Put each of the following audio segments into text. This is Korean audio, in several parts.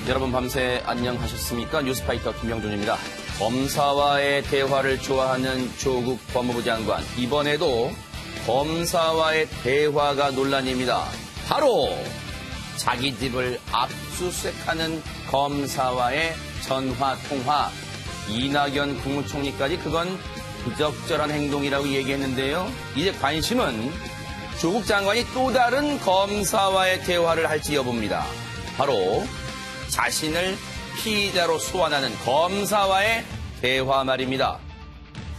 여러분 밤새 안녕하셨습니까? 뉴스파이터 김영준입니다. 검사와의 대화를 좋아하는 조국 법무부 장관. 이번에도 검사와의 대화가 논란입니다. 바로 자기 집을 압수수색하는 검사와의 전화통화. 이낙연 국무총리까지 그건 부적절한 행동이라고 얘기했는데요. 이제 관심은 조국 장관이 또 다른 검사와의 대화를 할지 여부입니다. 바로 자신을 피의자로 소환하는 검사와의 대화 말입니다.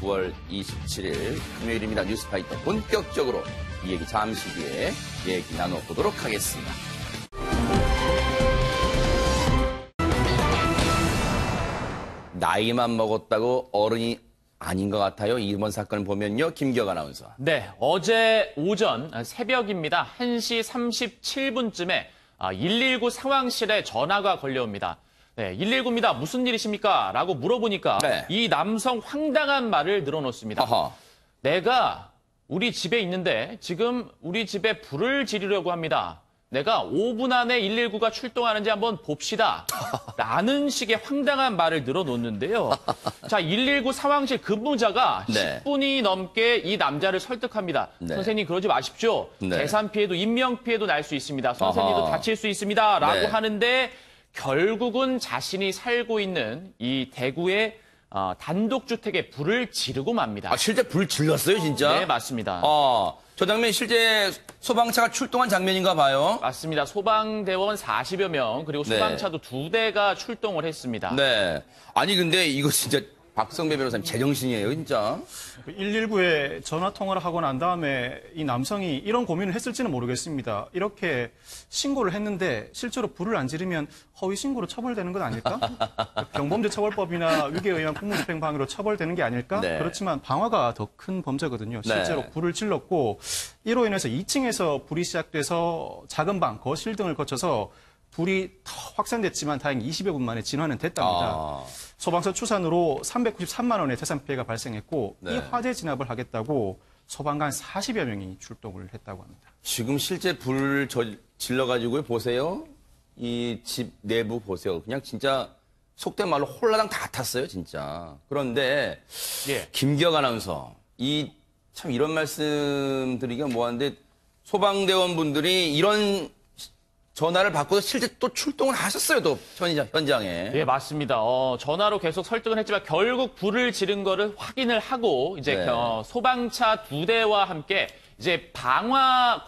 9월 27일 금요일입니다. 뉴스파이터 본격적으로 이 얘기 잠시 뒤에 얘기 나눠보도록 하겠습니다. 나이만 먹었다고 어른이 아닌 것 같아요. 이번 사건을 보면요. 김기혁 아나운서. 네, 어제 오전 새벽입니다. 1시 37분쯤에 119 상황실에 전화가 걸려옵니다. 네, 119입니다. 무슨 일이십니까? 라고 물어보니까 네. 이 남성 황당한 말을 늘어놓습니다. 아하. 내가 우리 집에 있는데 지금 우리 집에 불을 지르려고 합니다. 내가 5분 안에 119가 출동하는지 한번 봅시다. 라는 식의 황당한 말을 늘어놓는데요. 자, 119 상황실 근무자가 네. 10분이 넘게 이 남자를 설득합니다. 네. 선생님 그러지 마십시오. 네. 재산 피해도 인명 피해도 날 수 있습니다. 선생님도 아하. 다칠 수 있습니다. 라고 네. 하는데 결국은 자신이 살고 있는 이 대구의 단독주택에 불을 지르고 맙니다. 아, 실제 불 질렀어요, 진짜? 네, 맞습니다. 저 장면 실제 소방차가 출동한 장면인가 봐요. 맞습니다. 소방대원 40여 명 그리고 소방차도 2대가 출동을 했습니다. 네. 아니 근데 이거 진짜 박성배 변호사님 제정신이에요, 진짜. 119에 전화 통화를 하고 난 다음에 이 남성이 이런 고민을 했을지는 모르겠습니다. 이렇게 신고를 했는데 실제로 불을 안 지르면 허위 신고로 처벌되는 건 아닐까? 병범죄처벌법이나 위계에 의한 공무집행 방해로 처벌되는 게 아닐까? 네. 그렇지만 방화가 더 큰 범죄거든요. 실제로 네. 불을 질렀고 이로 인해서 2층에서 불이 시작돼서 작은 방, 거실 등을 거쳐서 불이 더 확산됐지만 다행히 20여 분 만에 진화는 됐답니다. 소방서 추산으로 393만 원의 재산 피해가 발생했고 네. 이 화재 진압을 하겠다고 소방관 40여 명이 출동을 했다고 합니다. 지금 실제 불 질러가지고 보세요. 이 집 내부 보세요. 그냥 진짜 속된 말로 홀라당 다 탔어요, 진짜. 그런데 예. 김기혁 아나운서, 참 이런 말씀 드리기가 뭐한데 소방대원분들이 이런 전화를 받고도 실제 또 출동을 하셨어요, 또 현장에. 예, 맞습니다. 전화로 계속 설득을 했지만 결국 불을 지른 거를 확인을 하고 이제 네. 소방차 2대와 함께 이제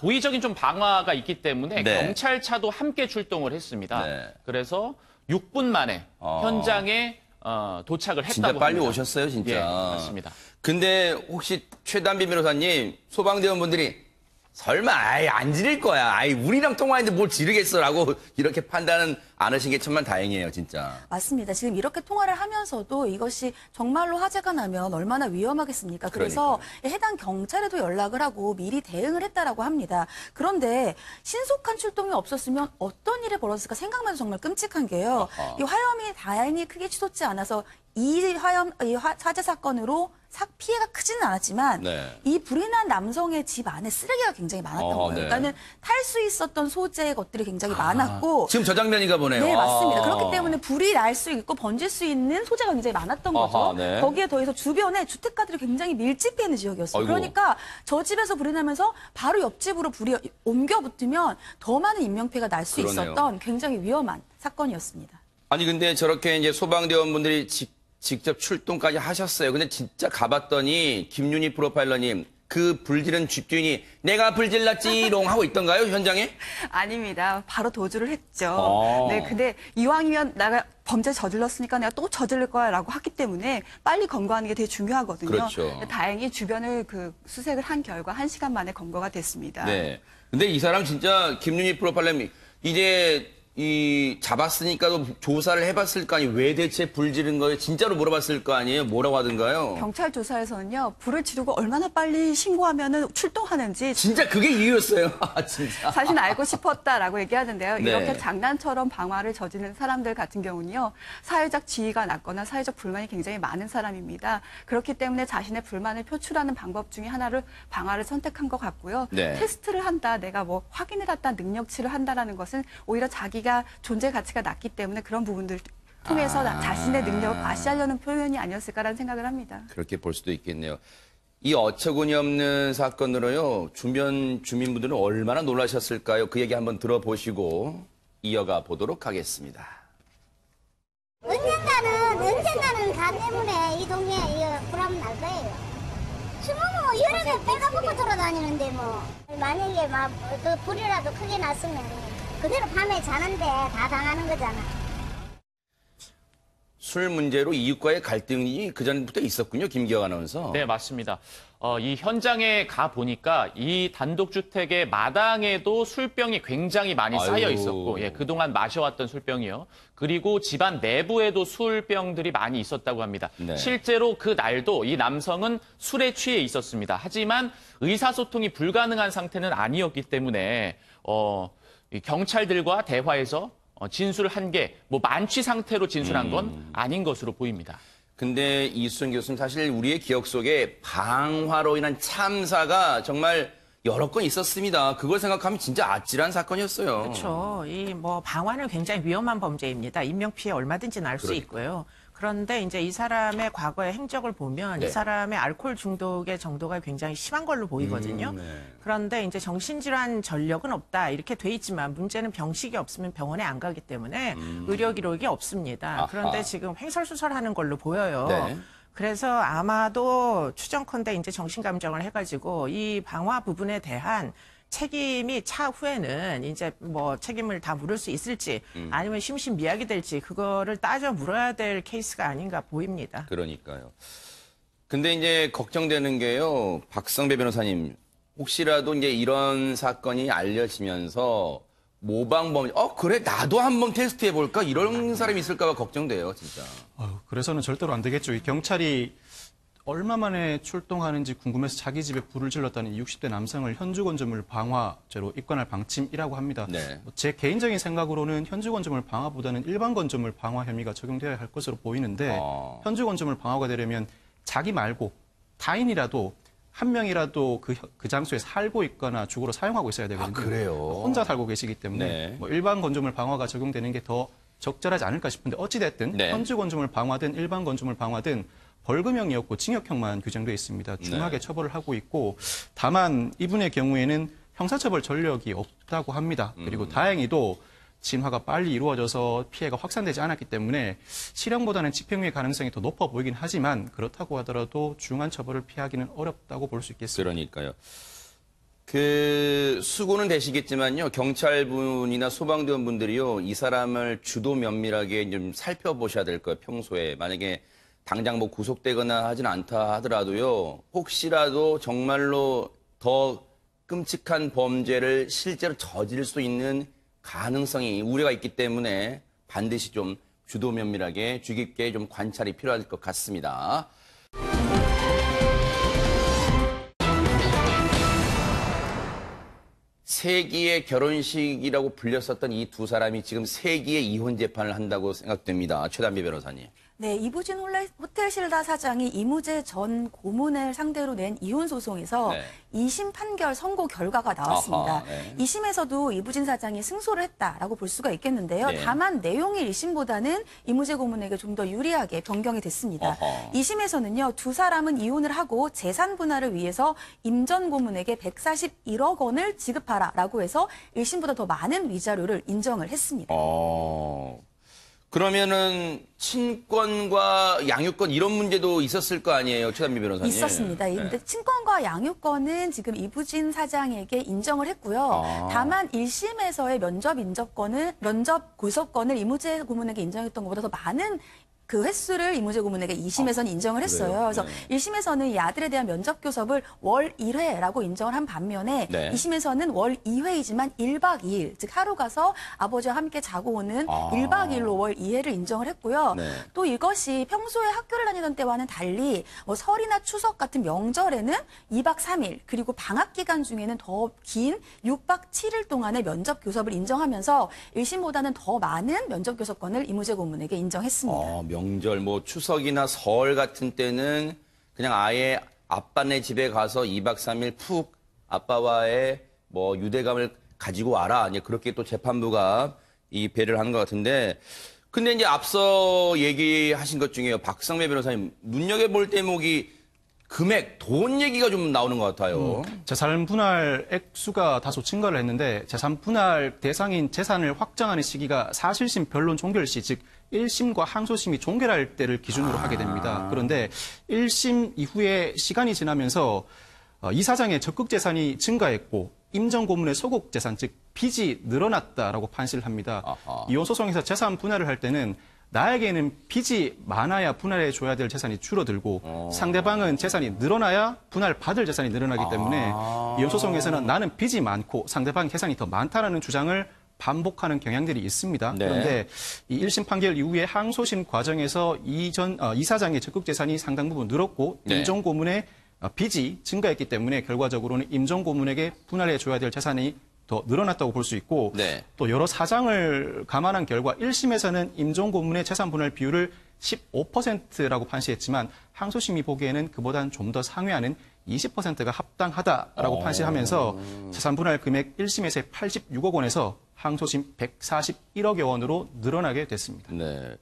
고의적인 좀 방화가 있기 때문에 네. 경찰차도 함께 출동을 했습니다. 네. 그래서 6분 만에 현장에 도착을 했다고 진짜 빨리 합니다. 오셨어요, 진짜. 예, 맞습니다. 근데 혹시 최단비 변호사님, 소방대원분들이 설마 안 지를 거야. 우리랑 통화했는데 뭘 지르겠어라고 이렇게 판단은 안 하신 게 천만 다행이에요, 진짜. 맞습니다. 지금 이렇게 통화를 하면서도 이것이 정말로 화재가 나면 얼마나 위험하겠습니까? 그래서 해당 경찰에도 연락을 하고 미리 대응을 했다라고 합니다. 그런데 신속한 출동이 없었으면 어떤 일이 벌어졌을까 생각만 해도 정말 끔찍한 게요. 이 화염이 다행히 크게 치솟지 않아서 이 화재 사건으로 피해가 크지는 않았지만 네. 이 불이 난 남성의 집 안에 쓰레기가 굉장히 많았던 거예요. 네. 그러니까는 탈 수 있었던 소재 것들이 굉장히 많았고 지금 저 장면인가 보네요. 네, 맞습니다. 그렇기 때문에 불이 날 수 있고 번질 수 있는 소재가 굉장히 많았던 거죠. 네. 거기에 더해서 주변에 주택가들이 굉장히 밀집해 있는 지역이었어요. 아이고. 그러니까 저 집에서 불이 나면서 바로 옆집으로 불이 옮겨 붙으면 더 많은 인명피해가 날 수 그러네요. 있었던 굉장히 위험한 사건이었습니다. 아니 근데 저렇게 이제 소방대원분들이 직접 출동까지 하셨어요. 근데 진짜 가봤더니 김윤희 프로파일러님 그 불지른 집주인이 내가 불질렀지롱 하고 있던가요, 현장에? 아닙니다. 바로 도주를 했죠. 네, 근데 이왕이면 내가 범죄 저질렀으니까 내가 또 저지를 거야라고 했기 때문에 빨리 검거하는 게 되게 중요하거든요. 그렇죠. 다행히 주변을 수색을 한 결과 1시간 만에 검거가 됐습니다. 네. 근데 이 사람 진짜 김윤희 프로파일러님 이제 잡았으니까도 조사를 해봤을 거 아니에요. 왜 대체 불 지른 거예요? 진짜로 물어봤을 거 아니에요? 뭐라고 하던가요? 경찰 조사에서는요, 불을 지르고 얼마나 빨리 신고하면은 출동하는지 진짜 그게 이유였어요. 진짜. 사실 알고 싶었다라고 얘기하는데요. 네. 이렇게 장난처럼 방화를 저지르는 사람들 같은 경우는요, 사회적 지위가 낮거나 사회적 불만이 굉장히 많은 사람입니다. 그렇기 때문에 자신의 불만을 표출하는 방법 중에 하나를 방화를 선택한 것 같고요. 네. 테스트를 한다, 내가 뭐 확인을 한다, 능력치를 한다라는 것은 오히려 자기 자기가 존재 가치가 낮기 때문에 그런 부분들 통해서 자신의 능력을 과시하려는 표현이 아니었을까라는 생각을 합니다. 그렇게 볼 수도 있겠네요. 이 어처구니 없는 사건으로요, 주변 주민분들은 얼마나 놀라셨을까요? 그 얘기 한번 들어보시고 이어가 보도록 하겠습니다. 언젠가는 가 때문에 이 동네에 불합은 날 거예요. 지금 뭐 여러 개 빼가먹고 돌아다니는데 뭐 만약에 막 그 불이라도 크게 났으면 그대로 밤에 자는데 다 당하는 거잖아. 술 문제로 이웃과의 갈등이 그전부터 있었군요, 김기혁 아나운서. 네, 맞습니다. 이 현장에 가 보니까 이 단독주택의 마당에도 술병이 굉장히 많이 쌓여 아유. 있었고, 예, 그동안 마셔왔던 술병이요. 그리고 집안 내부에도 술병들이 많이 있었다고 합니다. 네. 실제로 그 날도 이 남성은 술에 취해 있었습니다. 하지만 의사소통이 불가능한 상태는 아니었기 때문에, 이 경찰들과 대화에서 진술 한 개, 뭐 만취 상태로 진술한 건 아닌 것으로 보입니다. 근데 이수정 교수님, 사실 우리의 기억 속에 방화로 인한 참사가 정말 여러 건 있었습니다. 그걸 생각하면 진짜 아찔한 사건이었어요. 그렇죠. 이 뭐 방화는 굉장히 위험한 범죄입니다. 인명 피해 얼마든지 날 수 그러니까요. 있고요. 그런데 이제 이 사람의 과거의 행적을 보면 네. 이 사람의 알코올 중독의 정도가 굉장히 심한 걸로 보이거든요. 네. 그런데 이제 정신질환 전력은 없다 이렇게 돼 있지만 문제는 병식이 없으면 병원에 안 가기 때문에 의료 기록이 없습니다. 아하. 그런데 지금 횡설수설하는 걸로 보여요. 네. 그래서 아마도 추정컨대 이제 정신감정을 해가지고 이 방화 부분에 대한 책임이 차후에는 이제 뭐 책임을 다 물을 수 있을지 아니면 심신미약이 될지 그거를 따져 물어야 될 케이스가 아닌가 보입니다. 그러니까요. 근데 이제 걱정되는 게요, 박성배 변호사님, 혹시라도 이제 이런 사건이 알려지면서 모방범, 그래, 나도 한번 테스트해볼까? 이런 사람이 있을까봐 걱정돼요, 진짜. 그래서는 절대로 안 되겠죠. 이 경찰이 얼마 만에 출동하는지 궁금해서 자기 집에 불을 질렀다는 이 60대 남성을 현주건조물 방화죄로 입건할 방침이라고 합니다. 네. 제 개인적인 생각으로는 현주건조물 방화보다는 일반 건조물 방화 혐의가 적용되어야 할 것으로 보이는데 현주건조물 방화가 되려면 자기 말고 타인이라도 한 명이라도 그 장소에 살고 있거나 주거로 사용하고 있어야 되거든요. 그래요? 혼자 살고 계시기 때문에 네. 뭐 일반 건조물 방화가 적용되는 게 더 적절하지 않을까 싶은데 어찌됐든 네. 현주 건조물 방화든 일반 건조물 방화든 벌금형이었고 징역형만 규정되어 있습니다. 중하게 네. 처벌을 하고 있고 다만 이분의 경우에는 형사처벌 전력이 없다고 합니다. 그리고 다행히도 진화가 빨리 이루어져서 피해가 확산되지 않았기 때문에 실형보다는 집행유예 가능성이 더 높아 보이긴 하지만 그렇다고 하더라도 중한 처벌을 피하기는 어렵다고 볼 수 있겠습니다. 그러니까요. 수고는 되시겠지만요, 경찰분이나 소방대원분들이요, 이 사람을 주도 면밀하게 좀 살펴보셔야 될 거예요, 평소에. 만약에 당장 뭐 구속되거나 하진 않다 하더라도요, 혹시라도 정말로 더 끔찍한 범죄를 실제로 저지를 수 있는 가능성이, 우려가 있기 때문에 반드시 좀 주도 면밀하게 주의 깊게 좀 관찰이 필요할 것 같습니다. 세기의 결혼식이라고 불렸었던 이 두 사람이 지금 세기의 이혼 재판을 한다고 생각됩니다. 최단비 변호사님. 네, 이부진 호텔실다 사장이 이무재 전 고문을 상대로 낸 이혼 소송에서 네. 2심 판결 선고 결과가 나왔습니다. 아하, 네. 2심에서도 이부진 사장이 승소를 했다라고 볼 수가 있겠는데요. 네. 다만 내용이 1심보다는 이무재 고문에게 좀 더 유리하게 변경이 됐습니다. 어허. 2심에서는요, 두 사람은 이혼을 하고 재산 분할을 위해서 임 전 고문에게 141억 원을 지급하라라고 해서 1심보다 더 많은 위자료를 인정을 했습니다. 그러면은 친권과 양육권 이런 문제도 있었을 거 아니에요, 최단비 변호사님? 있었습니다. 근데 친권과 양육권은 지금 이부진 사장에게 인정을 했고요. 다만 1심에서의 면접 고소권을 이무재 고문에게 인정했던 것보다 더 많은 그 횟수를 이무재 고문에게 2심에서는 인정을 했어요. 그래요? 그래서 네. 1심에서는 이 아들에 대한 면접 교섭을 월 1회라고 인정을 한 반면에 네. 2심에서는 월 2회이지만 1박 2일, 즉 하루 가서 아버지와 함께 자고 오는 1박 2일로 월 2회를 인정을 했고요. 네. 또 이것이 평소에 학교를 다니던 때와는 달리 뭐 설이나 추석 같은 명절에는 2박 3일, 그리고 방학 기간 중에는 더 긴 6박 7일 동안의 면접 교섭을 인정하면서 1심보다는 더 많은 면접 교섭권을 이무재 고문에게 인정했습니다. 명절, 뭐 추석이나 설 같은 때는 그냥 아예 아빠네 집에 가서 2박 3일 푹 아빠와의 뭐 유대감을 가지고 와라. 이제 그렇게 또 재판부가 이 배를 하는 것 같은데 근데 이제 앞서 얘기하신 것 중에요. 박성배 변호사님 눈여겨볼 대목이 금액, 돈 얘기가 좀 나오는 것 같아요. 재산 분할 액수가 다소 증가를 했는데 재산 분할 대상인 재산을 확정하는 시기가 사실심 변론 종결 시, 즉 1심과 항소심이 종결할 때를 기준으로 하게 됩니다. 그런데 1심 이후에 시간이 지나면서 이사장의 적극 재산이 증가했고 임정 고문의 소극 재산, 즉 빚이 늘어났다라고 판시를 합니다. 아하. 이혼 소송에서 재산 분할을 할 때는 나에게는 빚이 많아야 분할해 줘야 될 재산이 줄어들고 상대방은 재산이 늘어나야 분할 받을 재산이 늘어나기 때문에 이혼 소송에서는 나는 빚이 많고 상대방 재산이 더 많다라는 주장을 반복하는 경향들이 있습니다. 네. 그런데 이 1심 판결 이후에 항소심 과정에서 이사장의 적극 재산이 상당 부분 늘었고 네. 임종 고문의 빚이 증가했기 때문에 결과적으로는 임종 고문에게 분할해 줘야 될 재산이 더 늘어났다고 볼 수 있고 네. 또 여러 사정을 감안한 결과 1심에서는 임종 고문의 재산 분할 비율을 15%라고 판시했지만 항소심이 보기에는 그보다는 좀 더 상회하는 20%가 합당하다라고 판시하면서 재산 분할 금액 1심에서의 86억 원에서 항소심 141억여 원으로 늘어나게 됐습니다. 네.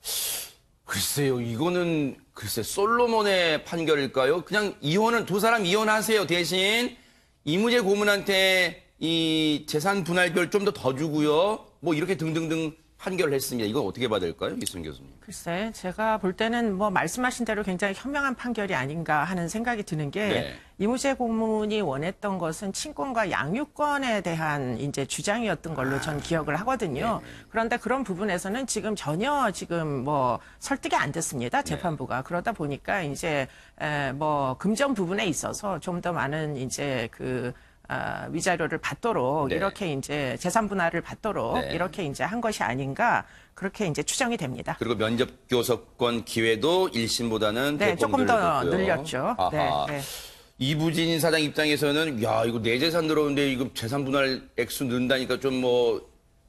글쎄요, 이거는 글쎄 솔로몬의 판결일까요? 그냥 이혼은 두 사람 이혼하세요. 대신 이무재 고문한테 이 재산 분할별 좀 더 주고요. 뭐 이렇게 등등등 판결을 했습니다. 이거 어떻게 봐야 될까요, 이순 교수님? 글쎄, 제가 볼 때는 뭐 말씀하신 대로 굉장히 현명한 판결이 아닌가 하는 생각이 드는 게 네. 이무재 고문이 원했던 것은 친권과 양육권에 대한 이제 주장이었던 걸로 전 기억을 하거든요. 그런데 그런 부분에서는 전혀 뭐 설득이 안 됐습니다. 재판부가. 그러다 보니까 이제 뭐 금전 부분에 있어서 좀 더 많은 이제 위자료를 받도록 네. 이렇게 이제 재산 분할을 받도록 네. 이렇게 이제 한 것이 아닌가 그렇게 이제 추정이 됩니다. 그리고 면접 교섭권 기회도 1심보다는 네, 조금 더 늘렸죠. 아하. 네, 네. 이부진 사장 입장에서는 야 이거 내 재산 들어오는데 이거 재산 분할 액수 넣는다니까 좀 뭐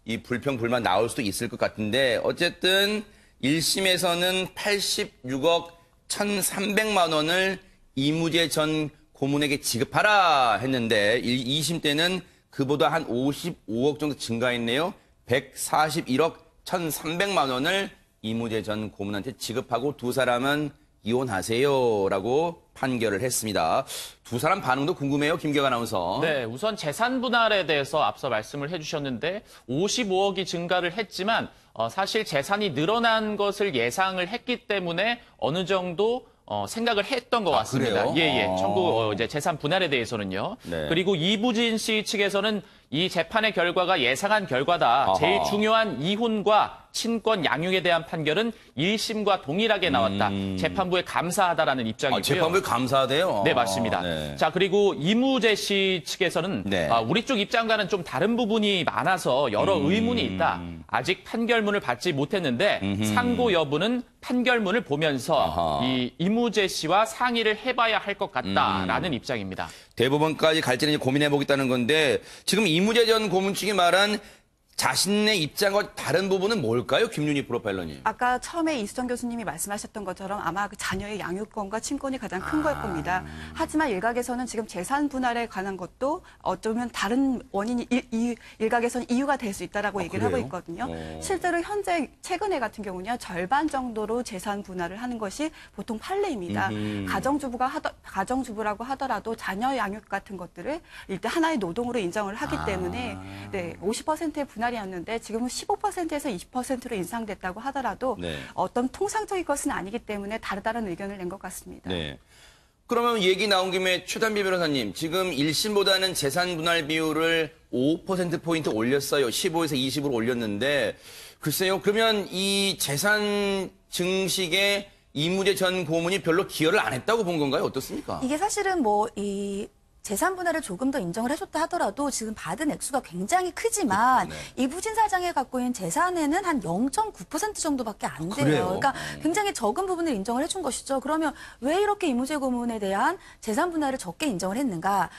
이 불평 불만 나올 수도 있을 것 같은데 어쨌든 1심에서는 86억 1,300만 원을 이무재 전 고문에게 지급하라 했는데 2심 때는 그보다 한 55억 정도 증가했네요. 141억 1,300만 원을 이무재 전 고문한테 지급하고 두 사람은 이혼하세요라고 판결을 했습니다. 두 사람 반응도 궁금해요, 김경 아나운서. 네, 우선 재산 분할에 대해서 앞서 말씀을 해주셨는데 55억이 증가를 했지만 사실 재산이 늘어난 것을 예상을 했기 때문에 어느 정도 생각을 했던 것 같습니다. 그래요? 예. 청구 이제 재산 분할에 대해서는요. 네. 그리고 이부진 씨 측에서는 이 재판의 결과가 예상한 결과다. 아하. 제일 중요한 이혼과 친권 양육에 대한 판결은 1심과 동일하게 나왔다. 재판부에 감사하다라는 입장이고요. 재판부에 감사하대요. 네, 맞습니다. 네. 자, 그리고 이무재 씨 측에서는 네. 우리 쪽 입장과는 좀 다른 부분이 많아서 여러 의문이 있다. 아직 판결문을 받지 못했는데 상고 여부는 판결문을 보면서 아하. 이 이무재 씨와 상의를 해봐야 할 것 같다라는 입장입니다. 대법원까지 갈지는 고민해보겠다는 건데 지금 이무재 전 고문 측이 말한 자신의 입장과 다른 부분은 뭘까요? 김윤희 프로파일러님. 아까 처음에 이수정 교수님이 말씀하셨던 것처럼 아마 그 자녀의 양육권과 친권이 가장 큰 걸 겁니다. 하지만 일각에서는 지금 재산 분할에 관한 것도 어쩌면 다른 원인이 일각에서는 이유가 될 수 있다라고 얘기를 하고 그래요? 있거든요. 실제로 현재 최근에 같은 경우는요. 절반 정도로 재산 분할을 하는 것이 보통 판례입니다. 가정주부라고 하더라도 자녀 양육 같은 것들을 일단 하나의 노동으로 인정을 하기 때문에 50%의 분할이었는데 지금은 15%에서 20%로 인상됐다고 하더라도 네. 어떤 통상적인 것은 아니기 때문에 다르다는 의견을 낸 것 같습니다. 네. 그러면 얘기 나온 김에 최단비 변호사님, 지금 1심보다는 재산 분할 비율을 5%포인트 올렸어요. 15에서 20으로 올렸는데, 글쎄요, 그러면 이 재산 증식에 이무재 전 고문이 별로 기여를 안 했다고 본 건가요? 어떻습니까? 이게 사실은 이 재산 분할을 조금 더 인정을 해줬다 하더라도 지금 받은 액수가 굉장히 크지만 이부진 사장이 갖고 있는 재산에는 한 0.9% 정도밖에 안 돼요. 그래요? 그러니까 굉장히 적은 부분을 인정을 해준 것이죠. 그러면 왜 이렇게 이무재 고문에 대한 재산 분할을 적게 인정을 했는가?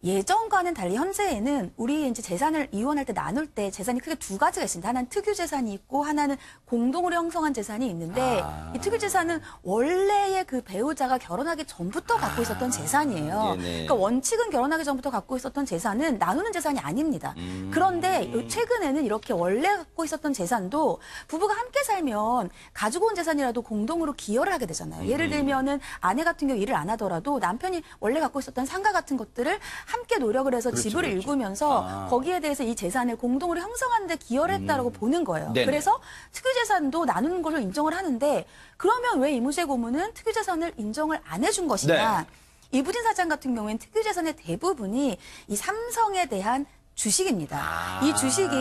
예전과는 달리 현재에는 우리 이제 재산을 이혼할 때 나눌 때 재산이 크게 두 가지가 있습니다. 하나는 특유 재산이 있고 하나는 공동으로 형성한 재산이 있는데 이 특유 재산은 원래의 그 배우자가 결혼하기 전부터 갖고 있었던 재산이에요. 네네. 그러니까 원칙은 결혼하기 전부터 갖고 있었던 재산은 나누는 재산이 아닙니다. 그런데 최근에는 이렇게 원래 갖고 있었던 재산도 부부가 함께 살면 가지고 온 재산이라도 공동으로 기여를 하게 되잖아요. 예를 들면은 아내 같은 경우 일을 안 하더라도 남편이 원래 갖고 있었던 상가 같은 것들을 함께 노력을 해서 집을 일구면서 거기에 대해서 이 재산을 공동으로 형성하는 데 기여를 했다라고 보는 거예요. 네네. 그래서 특유재산도 나누는 것을 인정을 하는데 그러면 왜 이무재 고문은 특유재산을 인정을 안 해준 것이냐. 이부진 사장 같은 경우에는 특유재산의 대부분이 이 삼성에 대한 주식입니다. 이 주식이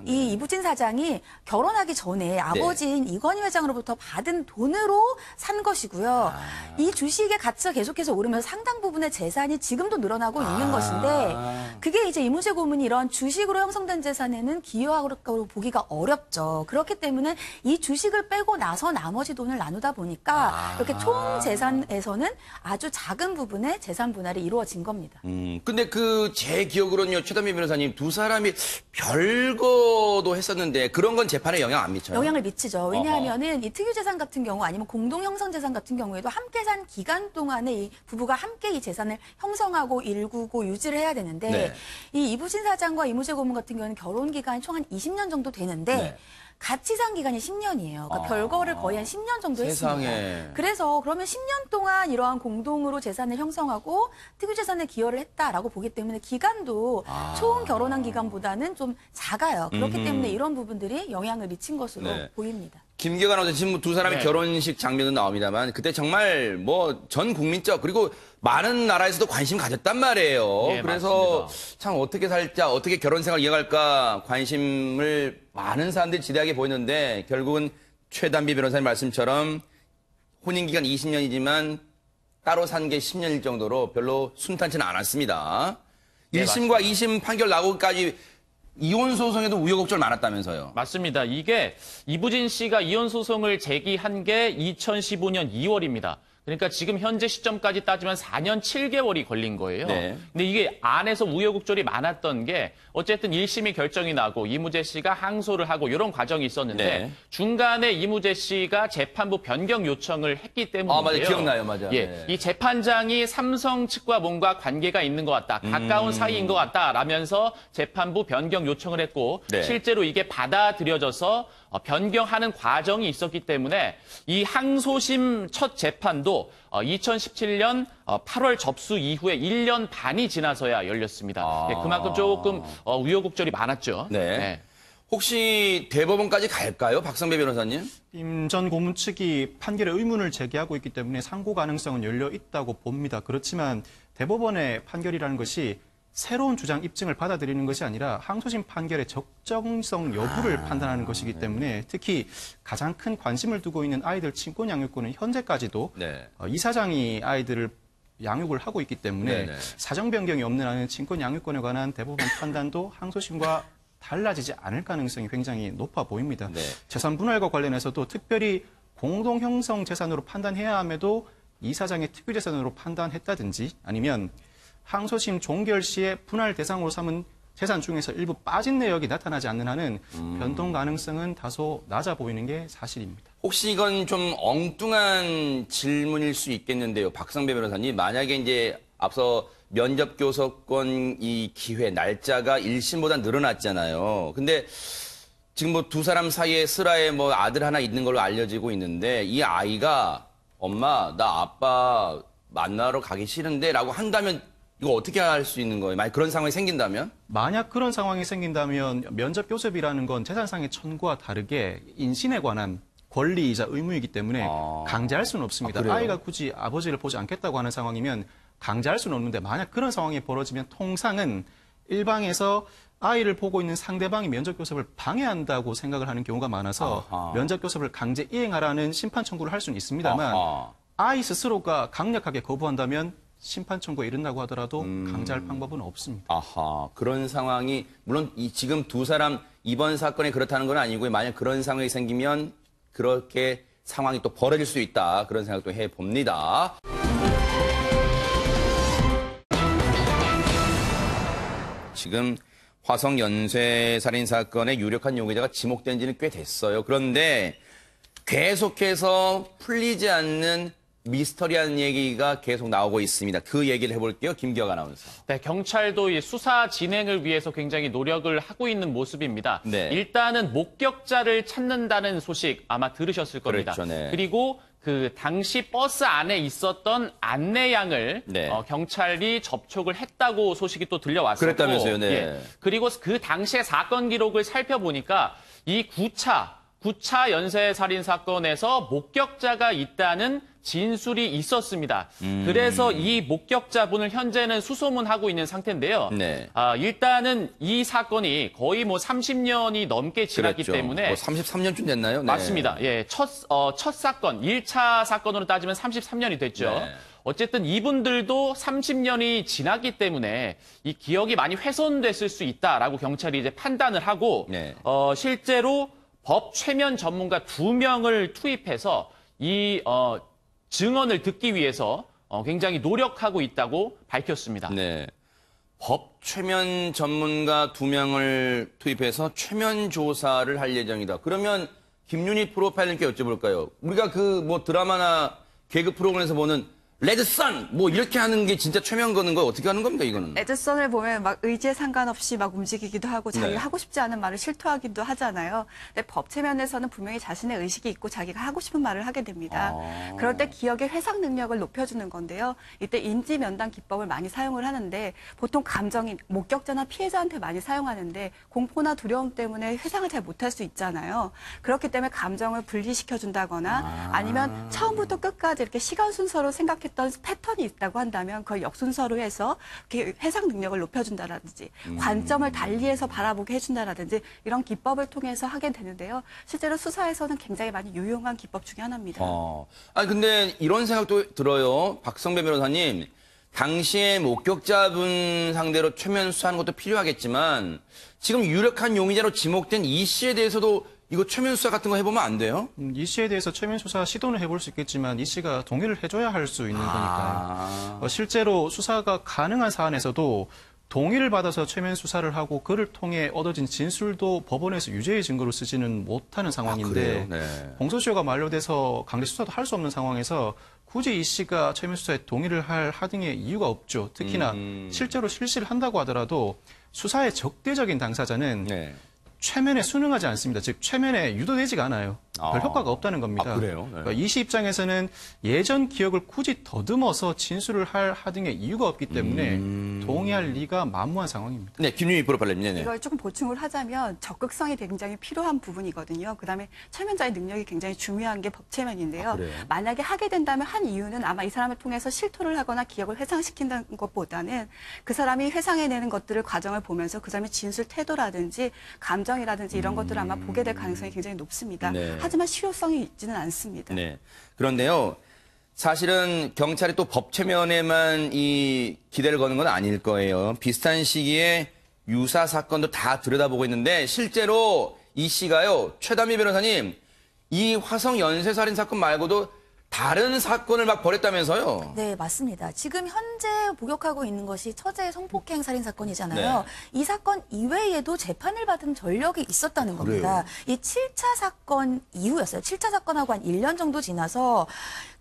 이 이부진 사장이 결혼하기 전에 아버지인 이건희 회장으로부터 받은 돈으로 산 것이고요. 이 주식의 가치가 계속해서 오르면서 상당 부분의 재산이 지금도 늘어나고 있는 것인데 그게 이제 이무재 고문이 이런 주식으로 형성된 재산에는 기여하고 보기가 어렵죠. 그렇기 때문에 이 주식을 빼고 나서 나머지 돈을 나누다 보니까 이렇게 총 재산에서는 아주 작은 부분의 재산 분할이 이루어진 겁니다. 근데 제 기억으로는요, 최단비 변호사님 두 사람이 별거도 했었는데 그런 건 재판에 영향 안 미쳐요? 영향을 미치죠. 왜냐하면은 이 특유재산 같은 경우 아니면 공동형성재산 같은 경우에도 함께 산 기간 동안에 이 부부가 함께 이 재산을 형성하고 일구고 유지를 해야 되는데 네. 이 이부진 사장과 이무재 고문 같은 경우는 결혼 기간이 총 한 20년 정도 되는데 네. 같이 산 기간이 10년이에요. 그러니까 별거를 거의 한 10년 정도 세상에. 했습니다. 그래서 그러면 10년 동안 이러한 공동으로 재산을 형성하고 특유재산에 기여를 했다라고 보기 때문에 기간도 총 결혼한 기간보다는 좀 작아요. 그렇기 때문에 이런 부분들이 영향을 미친 것으로 네. 보입니다. 김계관 어제 지금 두 사람의 네. 결혼식 장면은 나옵니다만 그때 정말 뭐 전 국민적 그리고 많은 나라에서도 관심 가졌단 말이에요. 예, 그래서 맞습니다. 참 어떻게 살자, 어떻게 결혼 생활 이어갈까 관심을 많은 사람들이 지대하게 보였는데 결국은 최단비 변호사님 말씀처럼 혼인 기간 20년이지만 따로 산 게 10년일 정도로 별로 순탄치는 않았습니다. 네, 1심과 2심 판결 나고까지 이혼 소송에도 우여곡절 많았다면서요. 맞습니다. 이게 이부진 씨가 이혼 소송을 제기한 게 2015년 2월입니다. 그러니까 지금 현재 시점까지 따지면 4년 7개월이 걸린 거예요. 네. 근데 이게 안에서 우여곡절이 많았던 게 어쨌든 1심이 결정이 나고 이무재 씨가 항소를 하고 이런 과정이 있었는데 네. 중간에 이무재 씨가 재판부 변경 요청을 했기 때문인데요. 맞아요. 기억나요. 맞아요. 예, 네. 이 재판장이 삼성 측과 뭔가 관계가 있는 것 같다. 가까운 사이인 것 같다라면서 재판부 변경 요청을 했고 네. 실제로 이게 받아들여져서 변경하는 과정이 있었기 때문에 이 항소심 첫 재판도 2017년 8월 접수 이후에 1년 반이 지나서야 열렸습니다. 예, 그만큼 조금 우여곡절이 많았죠. 네. 혹시 대법원까지 갈까요? 박성배 변호사님? 임 전 고문 측이 판결에 의문을 제기하고 있기 때문에 상고 가능성은 열려 있다고 봅니다. 그렇지만 대법원의 판결이라는 것이 새로운 주장 입증을 받아들이는 것이 아니라 항소심 판결의 적정성 여부를 판단하는 것이기 때문에 특히 가장 큰 관심을 두고 있는 아이들 친권 양육권은 현재까지도 네. 이 사장이 아이들을 양육을 하고 있기 때문에 네네. 사정 변경이 없는 한은 친권 양육권에 관한 대법원 판단도 항소심과 달라지지 않을 가능성이 굉장히 높아 보입니다. 네. 재산 분할과 관련해서도 특별히 공동 형성 재산으로 판단해야 함에도 이 사장의 특유 재산으로 판단했다든지 아니면 항소심 종결 시에 분할 대상으로 삼은 재산 중에서 일부 빠진 내역이 나타나지 않는 한은 변동 가능성은 다소 낮아 보이는 게 사실입니다. 혹시 이건 좀 엉뚱한 질문일 수 있겠는데요. 박성배 변호사님, 만약에 이제 앞서 면접 교섭권 이 기회 날짜가 1심보다 늘어났잖아요. 근데 지금 뭐 두 사람 사이에 슬하에 뭐 아들 하나 있는 걸로 알려지고 있는데 이 아이가 엄마 나 아빠 만나러 가기 싫은데 라고 한다면 이거 어떻게 할 수 있는 거예요? 만약 그런 상황이 생긴다면? 만약 그런 상황이 생긴다면 면접 교섭이라는 건 재산상의 천구와 다르게 인신에 관한 권리이자 의무이기 때문에 강제할 수는 없습니다. 그래요? 아이가 굳이 아버지를 보지 않겠다고 하는 상황이면 강제할 수는 없는데 만약 그런 상황이 벌어지면 통상은 일방에서 아이를 보고 있는 상대방이 면접 교섭을 방해한다고 생각을 하는 경우가 많아서 아하. 면접 교섭을 강제 이행하라는 심판 청구를 할 수는 있습니다만 아하. 아이 스스로가 강력하게 거부한다면 심판 청구에 이른다고 하더라도 강제할 방법은 없습니다. 아하, 그런 상황이 물론 지금 두 사람 이번 사건에 그렇다는 건 아니고요. 만약 그런 상황이 생기면 그렇게 상황이 또 벌어질 수 있다. 그런 생각도 해봅니다. 지금 화성 연쇄 살인 사건의 유력한 용의자가 지목된 지는 꽤 됐어요. 그런데 계속해서 풀리지 않는 미스터리한 얘기가 계속 나오고 있습니다. 그 얘기를 해볼게요. 김기혁 아나운서. 네, 경찰도 이 수사 진행을 위해서 굉장히 노력을 하고 있는 모습입니다. 네. 일단은 목격자를 찾는다는 소식 아마 들으셨을 겁니다. 그렇죠, 네. 그리고 그 당시 버스 안에 있었던 안내양을 네. 경찰이 접촉을 했다고 소식이 또 들려왔었고, 그랬다면서요, 네. 예. 그리고 그 당시의 사건 기록을 살펴보니까 이 9차 연쇄 살인 사건에서 목격자가 있다는 진술이 있었습니다. 그래서 이 목격자분을 현재는 수소문하고 있는 상태인데요. 네. 일단은 이 사건이 거의 뭐 30년이 넘게 지났기 그랬죠. 때문에 뭐 33년쯤 됐나요? 네. 맞습니다. 예, 첫 사건, 1차 사건으로 따지면 33년이 됐죠. 네. 어쨌든 이분들도 30년이 지났기 때문에 이 기억이 많이 훼손됐을 수 있다라고 경찰이 이제 판단을 하고 네. 실제로 법 최면 전문가 2명을 투입해서 이 증언을 듣기 위해서 굉장히 노력하고 있다고 밝혔습니다. 네. 법 최면 전문가 2명을 투입해서 최면 조사를 할 예정이다. 그러면 김윤희 프로파일러님께 여쭤볼까요? 우리가 그 뭐 드라마나 개그 프로그램에서 보는 레드선 뭐 이렇게 하는 게 진짜 최면 거는 거 어떻게 하는 겁니까 이거는? 레드선을 보면 막 의지에 상관없이 막 움직이기도 하고 자기가 네. 하고 싶지 않은 말을 실토하기도 하잖아요. 근데 법 체면에서는 분명히 자신의 의식이 있고 자기가 하고 싶은 말을 하게 됩니다. 그럴 때 기억의 회상 능력을 높여주는 건데요. 이때 인지 면담 기법을 많이 사용을 하는데 보통 감정이 목격자나 피해자한테 많이 사용하는데 공포나 두려움 때문에 회상을 잘 못할 수 있잖아요. 그렇기 때문에 감정을 분리시켜준다거나 아니면 처음부터 끝까지 이렇게 시간 순서로 생각했던 패턴이 있다고 한다면 그걸 역순서로 해서 이렇게 회상 능력을 높여준다라든지 관점을 달리해서 바라보게 해준다라든지 이런 기법을 통해서 하게 되는데요. 실제로 수사에서는 굉장히 많이 유용한 기법 중에 하나입니다. 아니 근데 이런 생각도 들어요. 박성배 변호사님. 당시에 목격자분 상대로 최면 수사하는 것도 필요하겠지만 지금 유력한 용의자로 지목된 이 씨에 대해서도 이거 최면 수사 같은 거 해보면 안 돼요? 이 씨에 대해서 최면 수사 시도는 해볼 수 있겠지만 이 씨가 동의를 해줘야 할 수 있는 거니까요. 실제로 수사가 가능한 사안에서도 동의를 받아서 최면 수사를 하고 그를 통해 얻어진 진술도 법원에서 유죄의 증거로 쓰지는 못하는 상황인데 그래요? 네. 공소시효가 만료돼서 강제 수사도 할 수 없는 상황에서 굳이 이 씨가 최면 수사에 동의를 할 하등의 이유가 없죠. 특히나 실제로 실시를 한다고 하더라도 수사의 적대적인 당사자는 네. 최면에 순응하지 않습니다. 즉 최면에 유도되지가 않아요. 별 효과가 없다는 겁니다. 그래요? 네. 그러니까 이 씨 입장에서는 예전 기억을 굳이 더듬어서 진술을 할 하등의 이유가 없기 때문에 동의할 리가 만무한 상황입니다. 네, 김윤희 프로파일러님. 네네. 이걸 조금 보충을 하자면 적극성이 굉장히 필요한 부분이거든요. 그다음에 최면자의 능력이 굉장히 중요한 게 법체면인데요. 그래요? 만약에 하게 된다면 한 이유는 아마 이 사람을 통해서 실토를 하거나 기억을 회상시킨다는 것보다는 그 사람이 회상해내는 것들을 과정을 보면서 그 사람의 진술 태도라든지 감정이라든지 이런 것들을 아마 보게 될 가능성이 굉장히 높습니다. 네. 하지만 실효성이 있지는 않습니다. 네. 그런데요. 사실은 경찰이 또 법 최면에만 이 기대를 거는 건 아닐 거예요. 비슷한 시기에 유사 사건도 다 들여다보고 있는데 실제로 이 씨가요. 최담희 변호사님 이 화성 연쇄살인 사건 말고도 다른 사건을 막 벌였다면서요? 네, 맞습니다. 지금 현재 목격하고 있는 것이 처제 성폭행 살인 사건이잖아요. 이 사건 이외에도 재판을 받은 전력이 있었다는 겁니다. 이 7차 사건 이후였어요. 7차 사건하고 한 1년 정도 지나서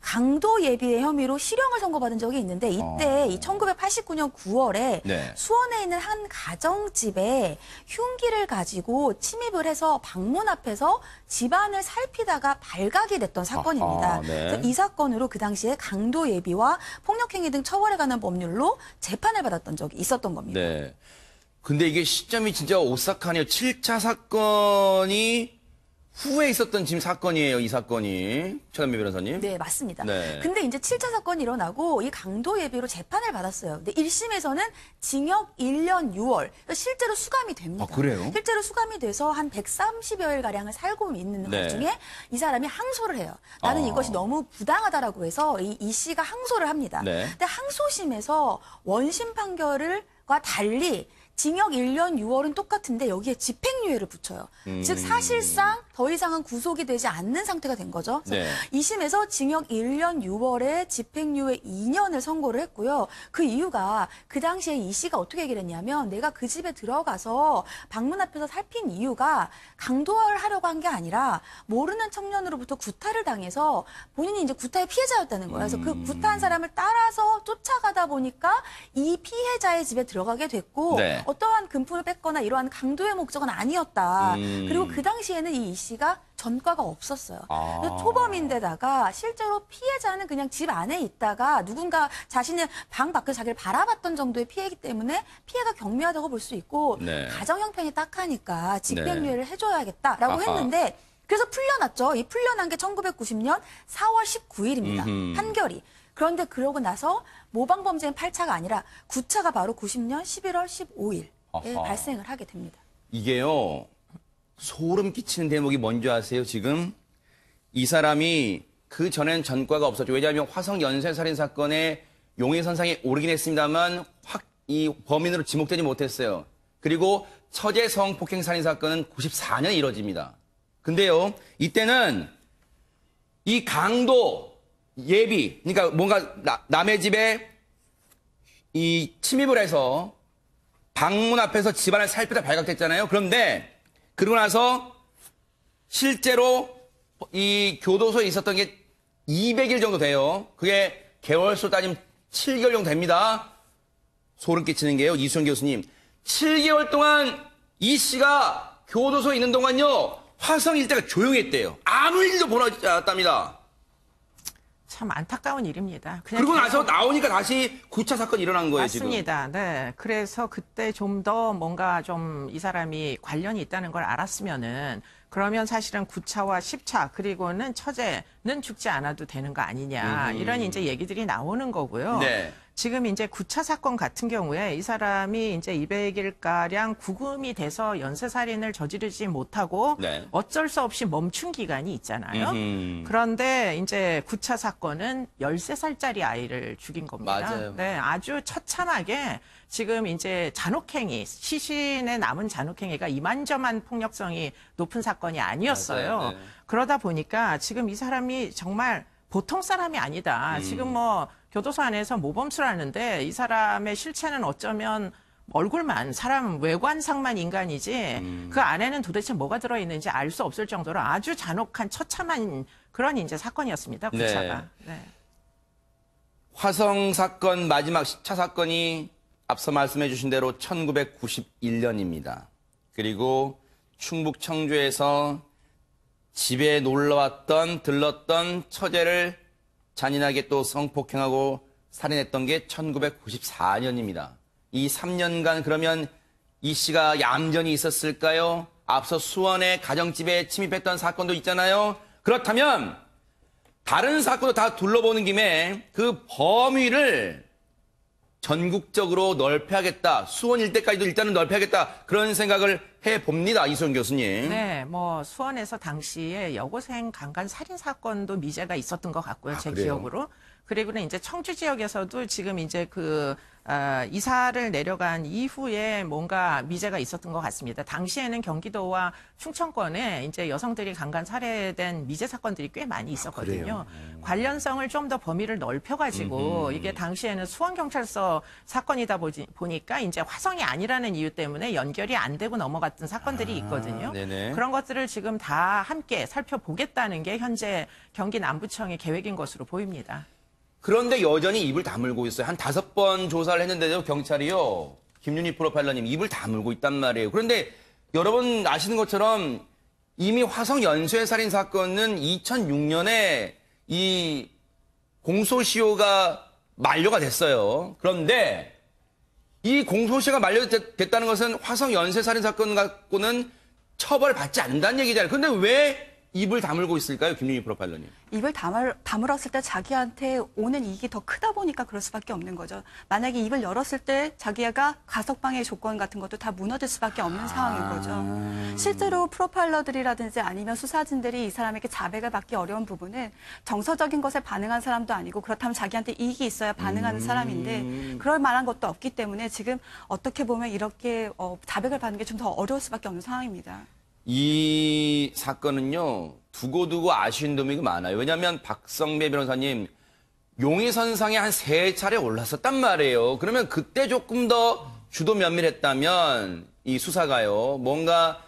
강도 예비의 혐의로 실형을 선고받은 적이 있는데 이때 이 1989년 9월에 네. 수원에 있는 한 가정집에 흉기를 가지고 침입을 해서 방문 앞에서 집안을 살피다가 발각이 됐던 사건입니다. 네. 그래서 이 사건으로 그 당시에 강도 예비와 폭력행위 등 처벌에 관한 법률로 재판을 받았던 적이 있었던 겁니다. 네. 근데 이게 시점이 진짜 오싹하네요. 7차 사건이 후에 있었던 지금 사건이에요, 이 사건이. 최담희 변호사님. 네, 맞습니다. 네. 근데 이제 7차 사건이 일어나고 이 강도 예비로 재판을 받았어요. 근데 1심에서는 징역 1년 6월. 그러니까 실제로 수감이 됩니다. 아, 그래요? 실제로 수감이 돼서 한 130여일 가량을 살고 있는 네. 와중에 이 사람이 항소를 해요. 나는 이것이 너무 부당하다라고 해서 이 씨가 항소를 합니다. 네. 근데 항소심에서 원심 판결과 달리 징역 1년 6월은 똑같은데 여기에 집행유예를 붙여요. 즉 사실상 더 이상은 구속이 되지 않는 상태가 된 거죠. 그래서 네. 2심에서 징역 1년 6월에 집행유예 2년을 선고를 했고요. 그 이유가 그 당시에 이 씨가 어떻게 얘기를 했냐면 내가 그 집에 들어가서 방문 앞에서 살핀 이유가 강도를 하려고 한 게 아니라 모르는 청년으로부터 구타를 당해서 본인이 이제 구타의 피해자였다는 거예요. 그래서 그 구타한 사람을 따라서 쫓아가다 보니까 이 피해자의 집에 들어가게 됐고 네. 어떠한 금품을 뺏거나 이러한 강도의 목적은 아니었다. 그리고 그 당시에는 이 씨가 전과가 없었어요. 그래서 초범인데다가 실제로 피해자는 그냥 집 안에 있다가 누군가 자신의 방 밖에서 자기를 바라봤던 정도의 피해이기 때문에 피해가 경미하다고 볼 수 있고 네. 가정 형편이 딱하니까 집행유예를 해줘야겠다라고 아하. 했는데 그래서 풀려났죠. 이 풀려난 게 1990년 4월 19일입니다. 판결이. 그런데 그러고 나서 모방범죄는 8차가 아니라 9차가 바로 90년 11월 15일에 아하. 발생을 하게 됩니다. 이게요, 소름 끼치는 대목이 뭔지 아세요, 지금? 이 사람이 그 전엔 전과가 없었죠. 왜냐하면 화성 연쇄살인 사건에 용의선상에 오르긴 했습니다만 이 범인으로 지목되지 못했어요. 그리고 처제 성폭행 살인 사건은 94년에 이뤄집니다. 근데요, 이때는 이 강도 예비, 그러니까 뭔가 남의 집에 이 침입을 해서 방문 앞에서 집안을 살피다 발각됐잖아요. 그런데 그러고 나서 실제로 이 교도소에 있었던 게 200일 정도 돼요. 그게 개월수 따지면 7개월 정도 됩니다. 소름 끼치는 게요. 이수영 교수님. 7개월 동안 이 씨가 교도소에 있는 동안요. 화성 일대가 조용했대요. 아무 일도 벌어지지 않았답니다. 참 안타까운 일입니다. 그냥 그리고 나서 계속- 나오니까 다시 9차 사건이 일어난 거예요, 지금. 맞습니다. 네. 그래서 그때 좀 더 뭔가 좀 이 사람이 관련이 있다는 걸 알았으면은 그러면 사실은 9차와 10차 그리고는 처제는 죽지 않아도 되는 거 아니냐. 이런 이제 얘기들이 나오는 거고요. 네. 지금 이제 9차 사건 같은 경우에 이 사람이 이제 200일가량 구금이 돼서 연쇄살인을 저지르지 못하고 네. 어쩔 수 없이 멈춘 기간이 있잖아요. 음흠. 그런데 이제 9차 사건은 13살짜리 아이를 죽인 겁니다. 맞아요. 네, 아주 처참하게 지금 이제 잔혹행위, 시신에 남은 잔혹행위가 이만저만 폭력성이 높은 사건이 아니었어요. 맞아요. 네. 그러다 보니까 지금 이 사람이 정말 보통 사람이 아니다. 지금 뭐 교도소 안에서 모범수를 하는데 이 사람의 실체는 어쩌면 얼굴만 사람 외관상만 인간이지 그 안에는 도대체 뭐가 들어있는지 알 수 없을 정도로 아주 잔혹한 처참한 그런 이제 사건이었습니다. 구차가. 네. 화성 사건 마지막 10차 사건이 앞서 말씀해 주신 대로 1991년입니다. 그리고 충북 청주에서 집에 놀러왔던 들렀던 처제를 잔인하게 또 성폭행하고 살인했던 게 1994년입니다. 이 3년간 그러면 이 씨가 얌전히 있었을까요? 앞서 수원의 가정집에 침입했던 사건도 있잖아요. 그렇다면 다른 사건도 다 둘러보는 김에 그 범위를 전국적으로 넓혀야겠다. 수원 일대까지도 일단은 넓혀야겠다. 그런 생각을 해봅니다. 이수영 교수님. 네, 뭐 수원에서 당시에 여고생 강간 살인 사건도 미제가 있었던 것 같고요. 제 그래요? 기억으로. 그리고는 이제 청주 지역에서도 지금 이제 이사를 내려간 이후에 뭔가 미제가 있었던 것 같습니다. 당시에는 경기도와 충청권에 이제 여성들이 강간 살해된 미제 사건들이 꽤 많이 있었거든요. 관련성을 좀 더 범위를 넓혀가지고 이게 당시에는 수원경찰서 사건이다 보니까 이제 화성이 아니라는 이유 때문에 연결이 안 되고 넘어갔던 사건들이 있거든요. 네네. 그런 것들을 지금 다 함께 살펴보겠다는 게 현재 경기 남부청의 계획인 것으로 보입니다. 그런데 여전히 입을 다물고 있어요. 한 5번 조사를 했는데도 경찰이요. 김윤희 프로파일러님 입을 다물고 있단 말이에요. 그런데 여러분 아시는 것처럼 이미 화성 연쇄살인 사건은 2006년에 이 공소시효가 만료가 됐어요. 그런데 이 공소시효가 만료됐다는 것은 화성 연쇄살인 사건 갖고는 처벌받지 않는다는 얘기잖아요. 그런데 왜 입을 다물고 있을까요, 김윤희 프로파일러님? 입을 다물었을 때 자기한테 오는 이익이 더 크다 보니까 그럴 수밖에 없는 거죠. 만약에 입을 열었을 때 자기가 가석방의 조건 같은 것도 다 무너질 수밖에 없는 상황인 거죠. 실제로 프로파일러들이라든지 아니면 수사진들이 이 사람에게 자백을 받기 어려운 부분은 정서적인 것에 반응한 사람도 아니고 그렇다면 자기한테 이익이 있어야 반응하는 사람인데 그럴 만한 것도 없기 때문에 지금 어떻게 보면 이렇게 자백을 받는 게 좀 더 어려울 수밖에 없는 상황입니다. 이 사건은요, 두고두고 아쉬운 점이 많아요. 왜냐하면 박성배 변호사님, 용의선상에 한 3차례 올랐었단 말이에요. 그러면 그때 조금 더 주도 면밀했다면 이 수사가요, 뭔가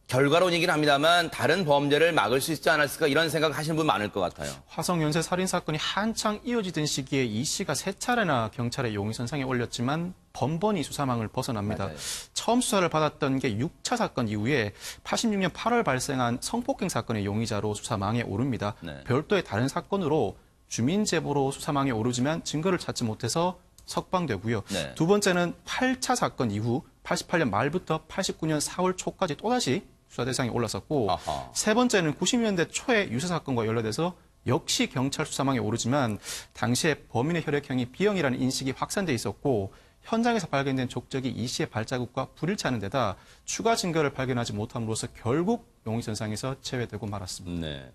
결과론이긴 합니다만 다른 범죄를 막을 수 있지 않았을까 이런 생각 하시는 분 많을 것 같아요. 화성 연쇄 살인 사건이 한창 이어지던 시기에 이 씨가 3차례나 경찰의 용의선상에 올렸지만 번번이 수사망을 벗어납니다. 맞아요. 처음 수사를 받았던 게 6차 사건 이후에 86년 8월 발생한 성폭행 사건의 용의자로 수사망에 오릅니다. 네. 별도의 다른 사건으로 주민 제보로 수사망에 오르지만 증거를 찾지 못해서 석방되고요. 네. 두 번째는 8차 사건 이후 88년 말부터 89년 4월 초까지 또다시 수사 대상에 올랐었고 아하. 세 번째는 90년대 초에 유사 사건과 연루돼서 역시 경찰 수사망에 오르지만 당시에 범인의 혈액형이 B형이라는 인식이 확산돼 있었고 현장에서 발견된 족적이 이 씨의 발자국과 불일치하는 데다 추가 증거를 발견하지 못함으로써 결국 용의선상에서 제외되고 말았습니다. 네.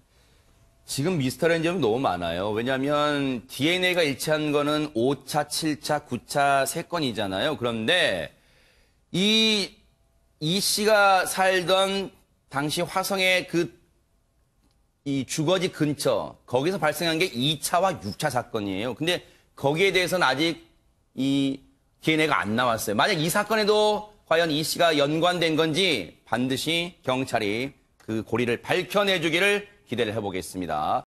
지금 미스터리한 점이 너무 많아요. 왜냐하면 DNA가 일치한 거는 5차, 7차, 9차 3건이잖아요. 그런데 이 씨가 살던 당시 화성의 이 주거지 근처, 거기서 발생한 게 2차와 6차 사건이에요. 근데 거기에 대해서는 아직 이 DNA가 안 나왔어요. 만약 이 사건에도 과연 이 씨가 연관된 건지 반드시 경찰이 그 고리를 밝혀내주기를 기대를 해보겠습니다.